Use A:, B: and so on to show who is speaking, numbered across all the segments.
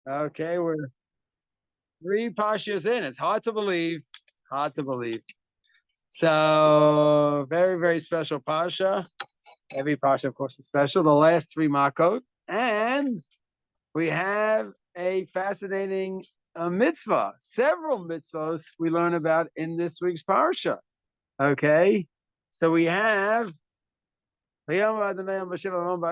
A: Okay, we're 3 parshas in. It's hard to believe. Hard to believe. So very, very special parsha. Every parsha, of course, is special. The last 3 makot, and we have a fascinating mitzvah. Several mitzvahs we learn about in this week's parsha. Okay, so we have. We have Rosh Chodesh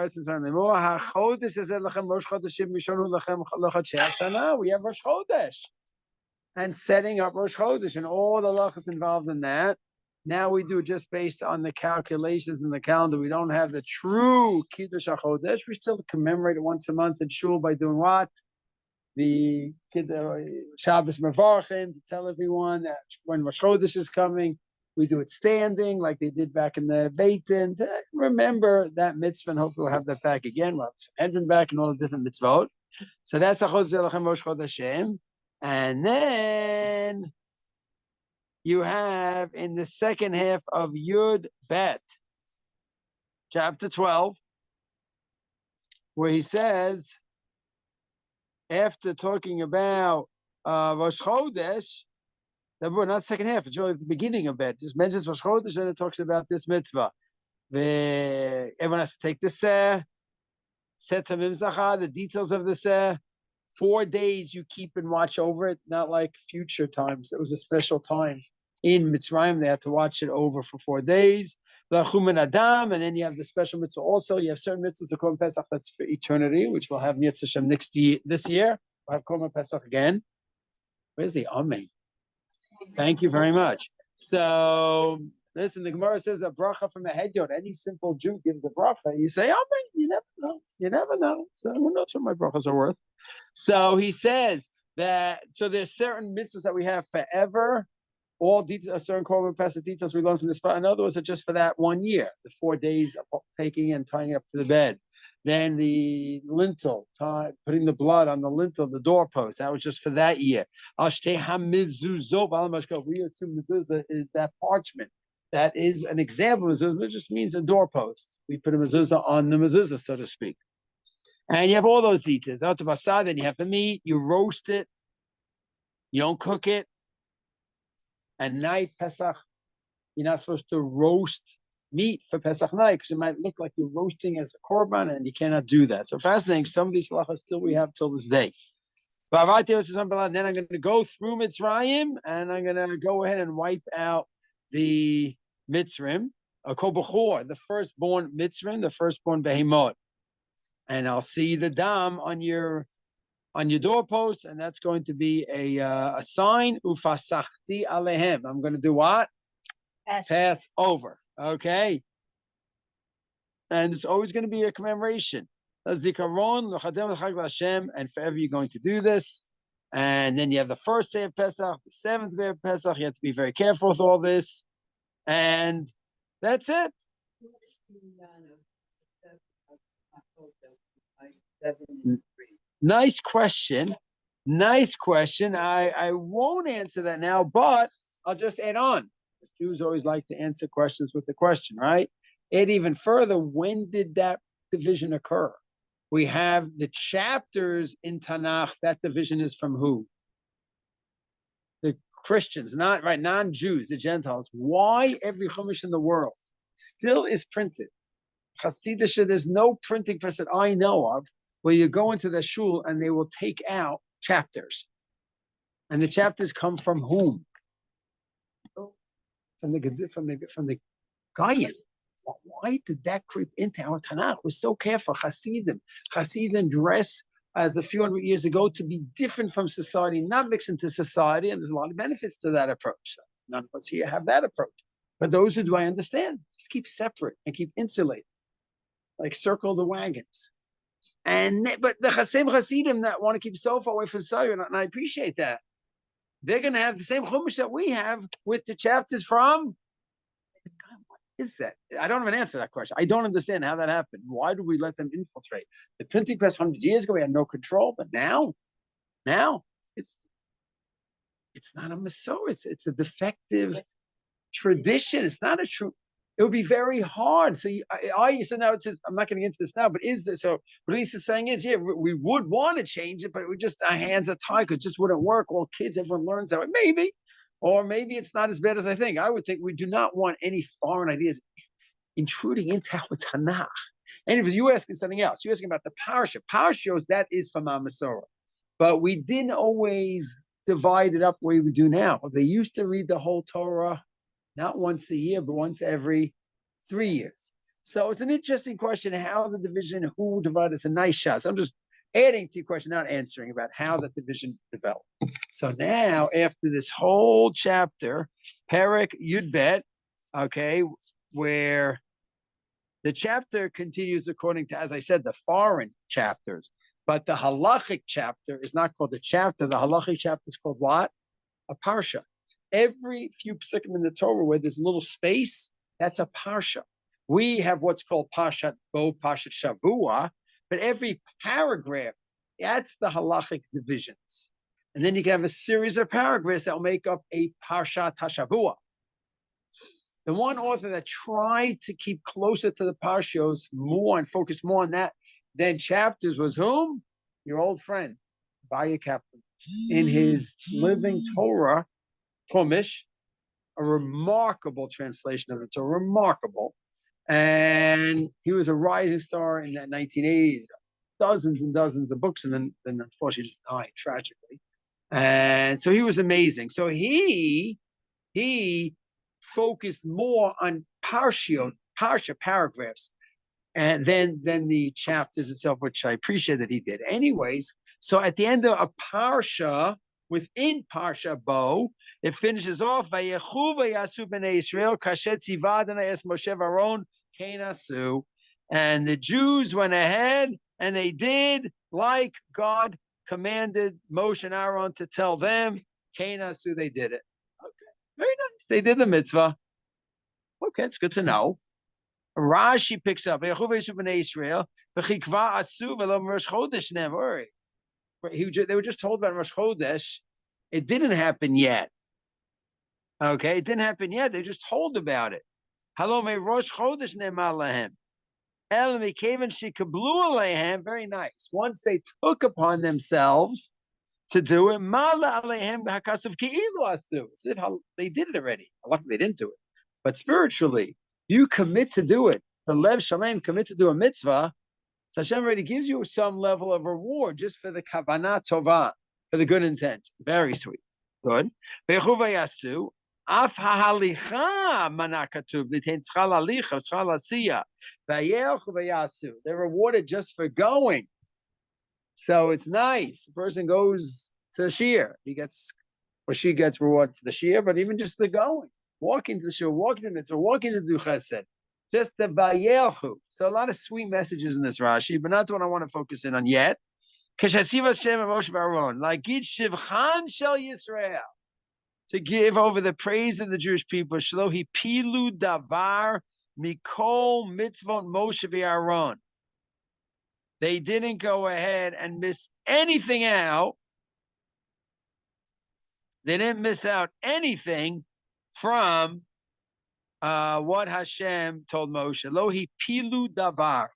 A: and setting up Rosh Chodesh and all the halachas involved in that. Now we do just based on the calculations in the calendar. We don't have the true Kiddush HaChodesh. We still commemorate it once a month in Shul by doing what? The Shabbos Mevarchim, to tell everyone that when Rosh Chodesh is coming, we do it standing like they did back in the Beit Din. Remember that mitzvah, and hopefully we'll have that back again. We'll have Sanhedrin back and all the different mitzvot. So that's a Chodesh Elochem Rosh Chodeshim. And then you have in the second half of Yud Bet, chapter 12, where he says, after talking about Rosh Chodesh, not second half, it's really the beginning of it. Just mentions Rosh Chodesh and it talks about this mitzvah. Everyone has to take the Set Tamim Zachar, the details of the 4 days you keep and watch over it, not like future times. It was a special time in Mitzrayim. They had to watch it over for 4 days. L'chumen Adam, and then you have the special mitzvah also. You have certain mitzvahs of Korban Pesach that's for eternity, which we'll have Yitzhak Hashem this year. We'll have Korban Pesach again. Where's the Amen? Thank you very much. So, listen, the Gemara says a bracha from the head yod. Any simple Jew gives a bracha. You say, Amen. You never know. You never know. So who knows what my brachas are worth? So he says that, so there's certain mitzvahs that we have forever, all details, certain Korban Pesach details we learn from this spot. In other words, are just for that 1 year, the 4 days of taking and tying up to the bed. Then the lintel, putting the blood on the lintel, the doorpost, that was just for that year. We assume mezuzah is that parchment. That is an example of mezuzah, it just means a doorpost. We put a mezuzah on the mezuzah, so to speak. And you have all those details. Out to basar, then you have the meat, you roast it, you don't cook it. At night, Pesach, you're not supposed to roast meat for Pesach night because it might look like you're roasting as a korban, and you cannot do that. So fascinating. Some of these halachas still we have till this day. Then I'm going to go through Mitzrayim, and I'm going to go ahead and wipe out the Mitzrim, Kol Bechor, the firstborn Mitzrim, the firstborn Behemot. And I'll see the dam on your doorpost, and that's going to be a sign. Ufasachti alehem. I'm going to do what? Pass over. Okay. And it's always going to be a commemoration. Zikaron l'chadem l'chag Hashem, and forever you're going to do this. And then you have the first day of Pesach, the 7th day of Pesach. You have to be very careful with all this. And that's it. Nice question. Nice question. I won't answer that now, but I'll just add on. Jews always like to answer questions with a question, right? Add even further, when did that division occur? We have the chapters in Tanakh. That division is from who? The Christians, not right, non-Jews, the Gentiles. Why every Chumash in the world still is printed? Hasidish, there's no printing press that I know of where you go into the shul and they will take out chapters. And the chapters come from whom? From the Goyim. Why did that creep into our Tanakh? We're so careful. Hasidim dress as a few hundred years ago to be different from society, not mix into society, and there's a lot of benefits to that approach. So none of us here have that approach. But those who do, I understand. Just keep separate and keep insulated, like circle the wagons. But the same Hasidim that want to keep so far away from society, and I appreciate that, they're going to have the same chumash that we have with the chapters from. What is that? I don't have an answer to that question. I don't understand how that happened. Why do we let them infiltrate? The printing press hundreds of years ago, we had no control, but now it's not a Masorah. It's a defective tradition. It's not a true. It would be very hard. So so now it says, I'm not going to get into this now, but is this so? What Lisa's saying is, yeah, we would want to change it, but it would just our hands are tied because it just wouldn't work. All kids, everyone learns that way. Maybe, or maybe it's not as bad as I think. I would think we do not want any foreign ideas intruding into our Tanakh. Anyways, you were asking something else. You were asking about the parsha. Parshas, that is from our Masorah. But we didn't always divide it up the way we do now. They used to read the whole Torah, not once a year, but once every 3 years. So it's an interesting question how the division, who divided. It's a nice shot. So I'm just adding to your question, not answering about how the division developed. So now, after this whole chapter, Perek Yudbet, okay, where the chapter continues according to, as I said, the foreign chapters. But the halachic chapter is not called the chapter. The halachic chapter is called what? A parsha. Every few psukim in the Torah where there's a little space, that's a parsha. We have what's called parshat bo, parshat shavua, but every paragraph, that's the halachic divisions. And then you can have a series of paragraphs that will make up a parshat hashavua. The one author that tried to keep closer to the parshos more and focus more on that than chapters was whom? Your old friend, Baya Kaplan. In his Living Torah, Chumash, a remarkable translation of it, so remarkable. And he was a rising star in that 1980s, dozens and dozens of books, and then unfortunately just died tragically. And so he was amazing. So he focused more on parsha paragraphs, and then the chapters itself, which I appreciate that he did. Anyways, so at the end of a parsha, within parsha bo, it finishes off Vayechu vayasu b'nei Yisrael kashet tzivadana es Moshe v'Aaron kenasu, and the Jews went ahead and they did like God commanded Moshe and Aaron to tell them. Kenasu, they did it. Very nice. They did the mitzvah. Okay, it's good to know. Rashi picks up. They were just told about Rosh Chodesh. It didn't happen yet. Okay, it didn't happen yet. They just told about it. Rosh Chodesh lahem. Very nice. Once they took upon themselves to do it, they did it already. Luckily, they didn't do it. But spiritually, you commit to do it. The Lev Shalem commit to do a mitzvah. So Hashem already gives you some level of reward just for the kavanah tova, for the good intent. Very sweet. Good. They're rewarded just for going. So it's nice. The person goes to the shear. He gets, or she gets reward for the shear, but even just the going, walking to the shear, walking to the mitzvah, walking to do chesed, just the vayelchu. So a lot of sweet messages in this Rashi, but not the one I want to focus in on yet. Like Gid Shivchan Shel Yisrael, to give over the praise of the Jewish people. Shlohi Pilu Davar Mikol Mitzvot Moshe v'Aaron. They didn't go ahead and miss anything out. They didn't miss out anything from what Hashem told Moshe. Lohi pilu davar.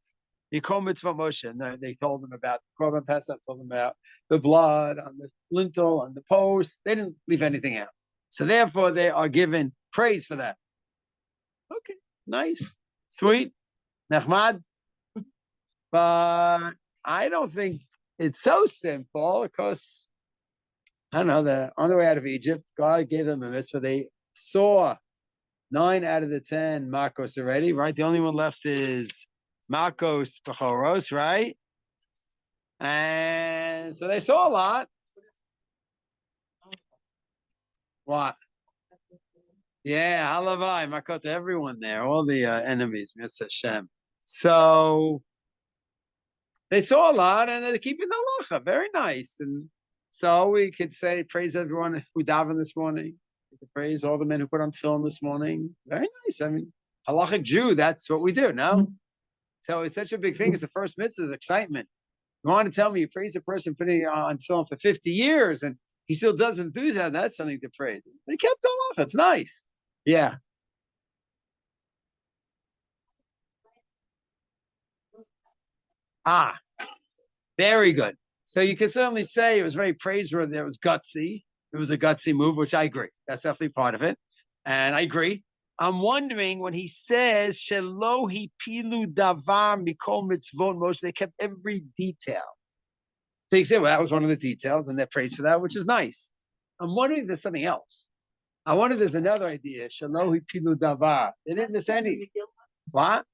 A: Yikom mitzvah Moshe. And they told them about Korban Pesach, told them about the blood on the lintel, on the post. They didn't leave anything out. So therefore, they are given praise for that. Okay, nice, sweet, Nechmad. But I don't think it's so simple because, I don't know, they're on the way out of Egypt. God gave them a mitzvah. They saw 9 out of the 10 Makos already, right? The only one left is Makos Bechoros, right? And so they saw a lot. What? Yeah, Halavai, Makot, everyone there, all the enemies, Mitzvah Hashem. So they saw a lot, and they're keeping the halacha. Very nice. And so we could say, praise everyone who davened this morning. We could praise all the men who put on film this morning. Very nice. I mean, Halachik Jew, that's what we do, no? Mm-hmm. So it's such a big thing. It's the first mitzvah, is excitement. You want to tell me you praise a person putting on film for 50 years, and he still does enthusiasm, that's something to praise. They kept halacha. It's nice. Yeah. Ah, very good. So you can certainly say it was very praiseworthy. It was gutsy. It was a gutsy move, which I agree. That's definitely part of it. And I agree. I'm wondering when he says, Shelohi pilu davar mikol mitzvot Moshe, they kept every detail. So you say, well, that was one of the details, and they're praised for that, which is nice. I'm wondering if there's something else. I wonder if there's another idea. Shelohi pilu davar. They didn't miss any. What?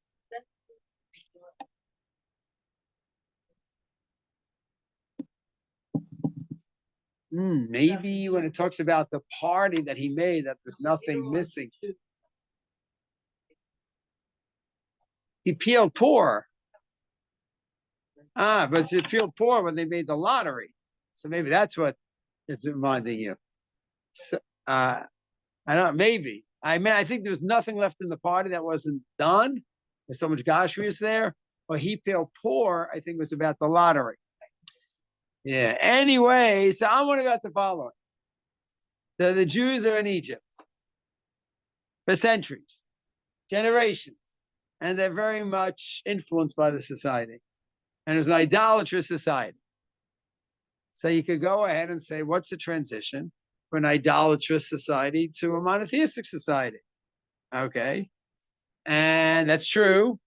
A: Maybe when it talks about the party that he made, that there's nothing missing. He peeled poor. But he peeled poor when they made the lottery. So maybe that's what it's reminding you. So, I don't know, maybe. I think there was nothing left in the party that wasn't done. There's so much gashrius there. But he peeled poor, I think, was about the lottery. Yeah. Anyway, so I'm wondering about the following. The Jews are in Egypt for centuries, generations, and they're very much influenced by the society. And it's an idolatrous society. So you could go ahead and say, what's the transition from an idolatrous society to a monotheistic society? Okay. And that's true.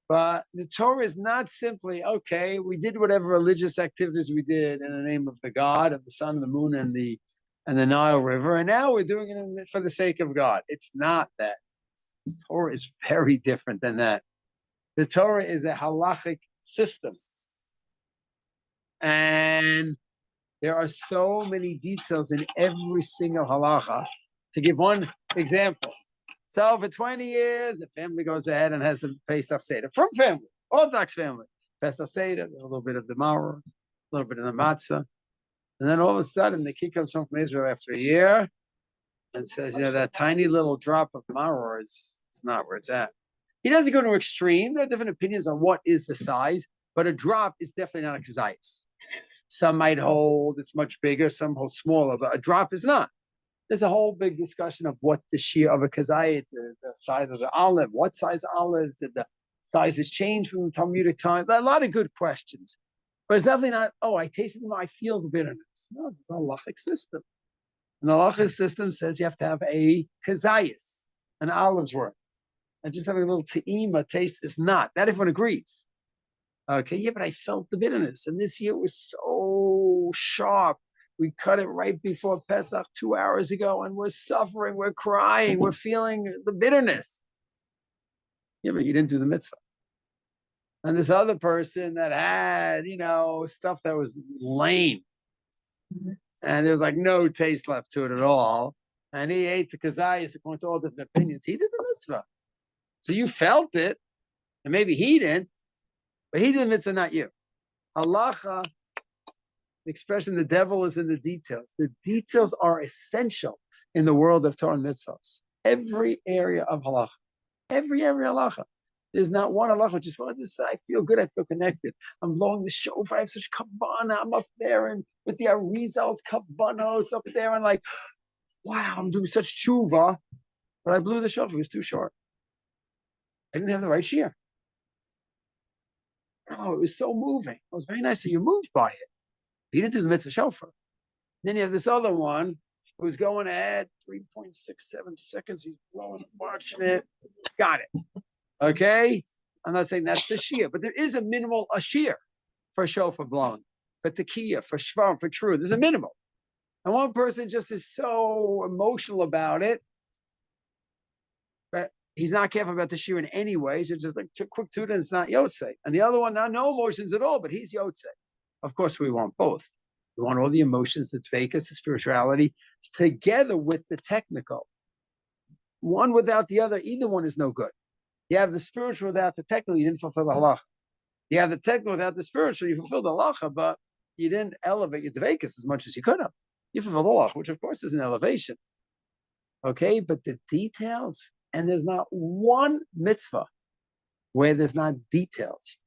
A: But the Torah is not simply, okay, we did whatever religious activities we did in the name of the God, of the sun, and the moon, and the Nile River, and now we're doing it for the sake of God. It's not that. The Torah is very different than that. The Torah is a halachic system. And there are so many details in every single halacha. To give one example, so for 20 years, the family goes ahead and has a Pesach Seder from family, Orthodox family. Pesach Seder, a little bit of the maror, a little bit of the matzah. And then all of a sudden, the kid comes home from Israel after a year and says, that tiny little drop of maror is not where it's at. He doesn't go to extreme. There are different opinions on what is the size, but a drop is definitely not a kazayis. Some might hold it's much bigger, some hold smaller, but a drop is not. There's a whole big discussion of what the shear of a kazayit, the size of the olive, what size olives, did the sizes change from the Talmudic time? A lot of good questions. But it's definitely not, I tasted them, I feel the bitterness. No, it's a halachic system. And the halachic system says you have to have a kazayis, an olive's worth. And just having a little te'ima taste is not. That everyone agrees. Okay, yeah, but I felt the bitterness. And this year was so sharp. We cut it right before Pesach 2 hours ago, and we're suffering, we're crying, we're feeling the bitterness. Yeah, but you didn't do the mitzvah. And this other person that had, stuff that was lame. And there was like no taste left to it at all. And he ate the kazayas according to all different opinions. He did the mitzvah. So you felt it, and maybe he didn't, but he did the mitzvah, not you. Halacha, the expression the devil is in the details. The details are essential in the world of Torah and mitzvahs. Every area of halacha. Every area of halacha. There's not one halacha which is, I feel good, I feel connected. I'm blowing the shofar, I have such kabbana, I'm up there and with the Arizal's kabbanos up there and like, wow, I'm doing such tshuva, but I blew the shofar, it was too short. I didn't have the right shear. Oh, it was so moving. It was very nice that you moved by it. He didn't do the mitzvah shofar. Then you have this other one who's going ahead 3.67 seconds. He's blowing, watching it. Got it. Okay. I'm not saying that's the shear, but there is a minimal shear for shofar blowing, for tekiah, for shvar, for true. There's a minimal. And one person just is so emotional about it, but he's not careful about the shear in any way. So just like quick tutor, it's not yotzei. And the other one, no emotions at all, but he's yotzei. Of course, we want both. We want all the emotions, the tvekas, the spirituality, together with the technical. One without the other, either one is no good. You have the spiritual without the technical, you didn't fulfill the halacha. You have the technical without the spiritual, you fulfilled the halacha, but you didn't elevate your tvekas as much as you could have. You fulfilled the halacha, which of course is an elevation. Okay, but the details, and there's not one mitzvah where there's not details.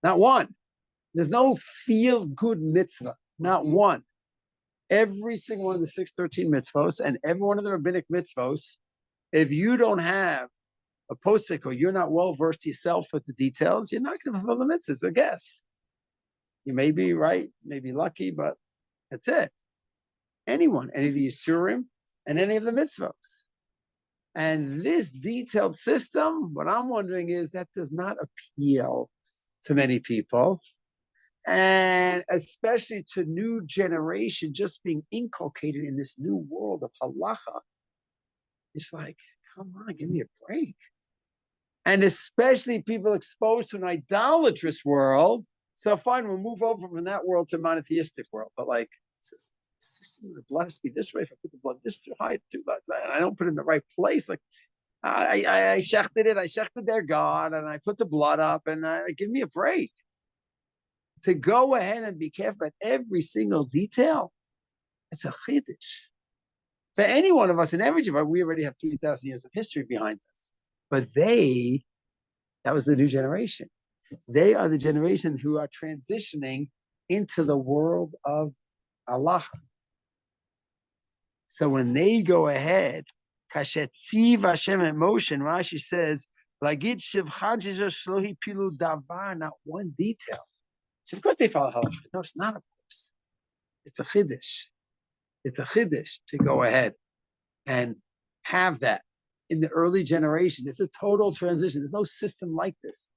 A: Not one. There's no feel-good mitzvah. Not one. Every single one of the 613 mitzvos and every one of the rabbinic mitzvos, if you don't have a posik, or you're not well versed yourself with the details, you're not going to fulfill the mitzvahs. I guess you may be right, maybe lucky, but that's it. Anyone, any of the Yisurim and any of the mitzvahs. And this detailed system, what I'm wondering is that does not appeal to many people, and especially to new generation just being inculcated in this new world of halacha. It's like, come on, give me a break. And especially people exposed to an idolatrous world. So fine, we'll move over from that world to monotheistic world. But like, it's system of the blood has to be this way. If I put the blood this too high, too much, and I don't put it in the right place, like I shechted it, I shechted their God, and I put the blood up, and give me a break. To go ahead and be careful about every single detail, it's a chiddush. For any one of us in every Jehovah, we already have 3,000 years of history behind us. But that was the new generation. They are the generation who are transitioning into the world of Allah. So when they go ahead, Kashetziv Hashem in motion, Rashi says, Lagid shlohi pilu davar, not one detail. So of course they follow halakha. No, it's not, of course. It's a chiddush. It's a chiddush to go ahead and have that in the early generation. It's a total transition. There's no system like this.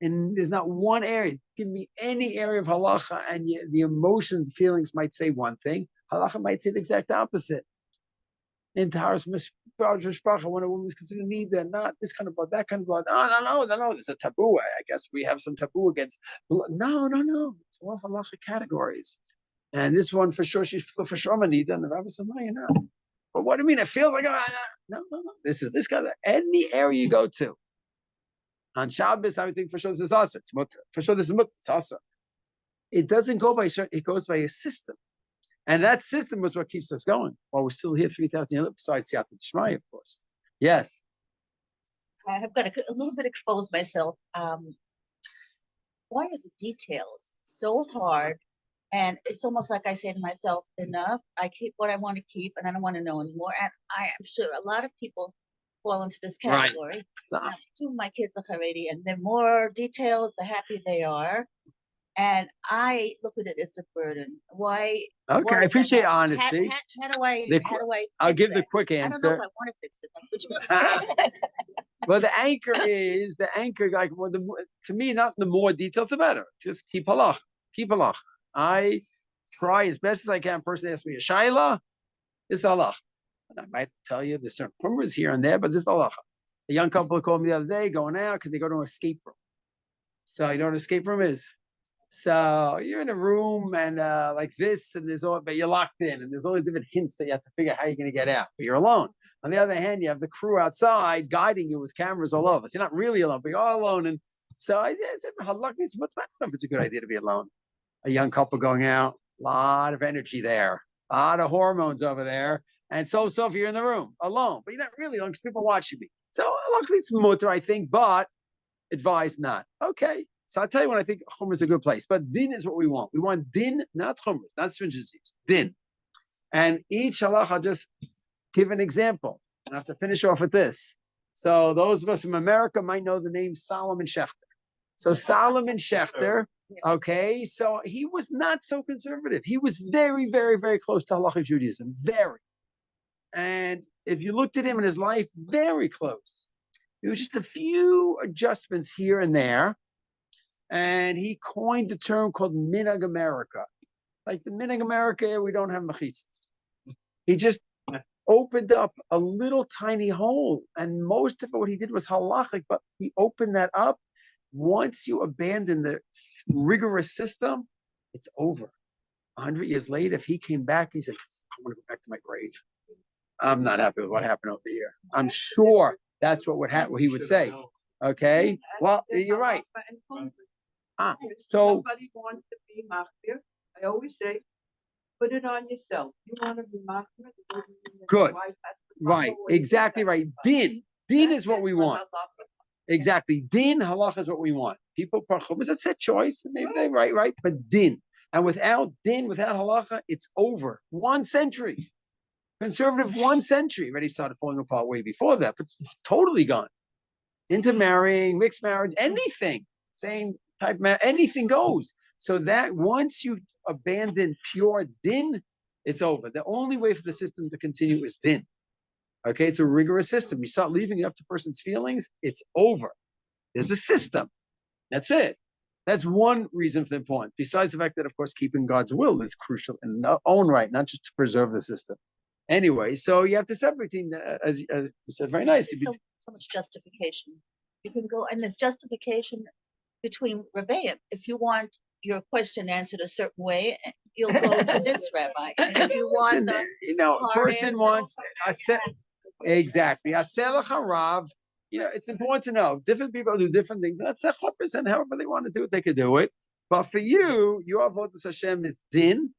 A: And there's not one area. Give me any area of halacha, and the emotions, feelings might say one thing. Halacha might say the exact opposite. In Taharas Mishpacha, when a woman is considered neither, not this kind of blood, that kind of blood. No. There's a taboo. I guess we have some taboo against blood. No. It's all halacha categories. And this one for sure, she's for sure neither. And the rabbi said, no, you're not. But what do you mean? It feels like no. This is this kind of any area you go to. On Shabbos, I would think for sure this is asa. It's mutter. For sure this is mutter. It's asa. It doesn't go by certain. It goes by a system. And that system is what keeps us going while we're still here 3,000 years, besides Siyata D'Shmaya, of course. Yes.
B: I have got a little bit exposed myself. Why are the details so hard? And it's almost like I say to myself, enough. I keep what I want to keep, and I don't want to know anymore. And I am sure a lot of people fall into this category. Right. So, two of my kids are Haredi, and the more details, the happier they are. And I look at it as a burden. Why?
A: Okay, I appreciate honesty.
B: How do I?
A: I'll give the quick answer.
B: I don't know if I want to fix it.
A: Well, the anchor, like, well, to me, not the more details, the better. Just keep halach. I try as best as I can. A person asks me a shayla, it's halach. And I might tell you there's certain rumors here and there, but this is halach. A young couple called me the other day, going out, can they go to an escape room? So you know what an escape room is? So you're in a room and like this, and but you're locked in, and there's all different hints that you have to figure out how you're going to get out. But you're alone. On the other hand, you have the crew outside guiding you with cameras all over. So you're not really alone, but you're all alone. And so I said, I don't know if it's a good idea to be alone. A young couple going out, a lot of energy there, a lot of hormones over there. And so if you're in the room alone, but you're not really alone because people are watching me. So luckily it's mutter, I think, but advised not. Okay. So I'll tell you when I think chumrah is a good place. But din is what we want. We want din, not chumrah, not stringencies. Din. And each halacha, I'll just give an example. And I have to finish off with this. So those of us from America might know the name Solomon Schechter. So Solomon Schechter, okay, so he was not so conservative. He was very, very, very close to Halachik Judaism. Very. And if you looked at him in his life, very close. There was just a few adjustments here and there. And he coined a term called Minhag America. Like the Minhag America, we don't have machitzas. He just opened up a little tiny hole. And most of it, what he did was halachic, but he opened that up. Once you abandon the rigorous system, it's over. 100 years later, if he came back, he said, I want to go back to my grave. I'm not happy with what happened over here. I'm sure that's what he would say. Okay? Well, you're right. So
C: somebody wants to be machmir, I always say, put it on yourself. You want to be machmir.
A: Good. Right. Exactly right. Din is what we want. Exactly. Din, halacha is what we want. People, that's a choice. Maybe they're right. But din. And without din, without halacha, it's over. 1 century. Conservative 1 century already started falling apart way before that, but it's totally gone. Intermarrying, mixed marriage, anything, same type, anything goes. So that once you abandon pure din, it's over. The only way for the system to continue is din. Okay, it's a rigorous system. You start leaving it up to person's feelings, it's over. There's a system. That's it. That's one reason for the importance. Besides the fact that, of course, keeping God's will is crucial in its own right, not just to preserve the system. Anyway, so you have to separate between, as you said very nicely.
B: So much justification. You can go, and there's justification between Rebbeim. If you want your question answered a certain way, you'll go to this rabbi. And if you want the
A: a person wants exactly. Rav. It's important to know different people do different things. That's their chuppahs, and however they want to do it, they could do it. But for you, your avodas Hashem is din,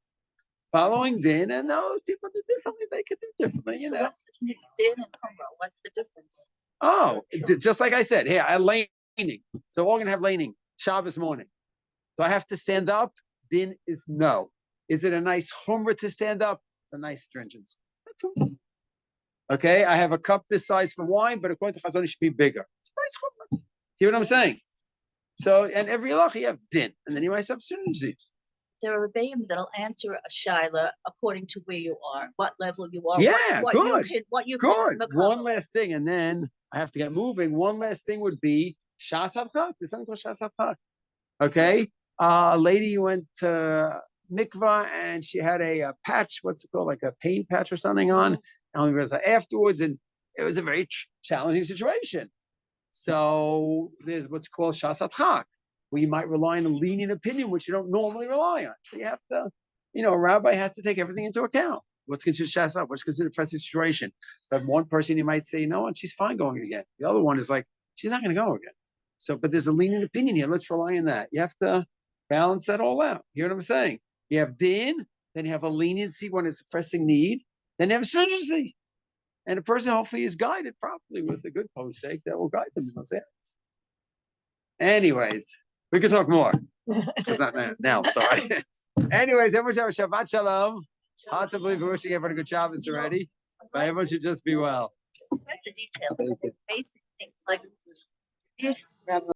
A: following din, and those people do differently. They could do differently.
B: So what's the din and humra? What's the difference?
A: Oh, just like I said, here I laning. So we're gonna have laning Shabbos morning. Do I have to stand up? Din is no. Is it a nice humra to stand up? It's a nice stringency. That's all. Okay, I have a cup this size for wine, but according to Chazon, it should be bigger. It's a nice humra. Hear what I'm saying? So, and every halacha you have din, and then you might have stringencies.
B: There are Rebbeim that'll answer a shaila according to where you are, what level you are.
A: Yeah,
B: what
A: good.
B: You
A: Good.
B: can
A: One last thing, and then I have to get moving. One last thing would be Shas Havchak. There's something called Shas Havchak. Okay, a lady went to mikvah and she had a patch. What's it called? Like a pain patch or something on. And it was afterwards, and it was a very challenging situation. So there's what's called Shas Havchak, where you might rely on a lenient opinion, which you don't normally rely on. So you have to, a rabbi has to take everything into account. What's considered shas, what's considered pressing situation. But one person you might say, no, and she's fine going again. The other one is like, she's not going to go again. So, but there's a lenient opinion here. Let's rely on that. You have to balance that all out. You know what I'm saying? You have din, then you have a leniency when it's a pressing need, then you have stringency. And a person hopefully is guided properly with a good posek that will guide them in those areas. Anyways, we could talk more. Just not now, sorry. Anyways, everyone should have a Shabbat Shalom. Hard to believe we're wishing everyone a good Shabbos already. But everyone should just be well.
B: The details, the basic things like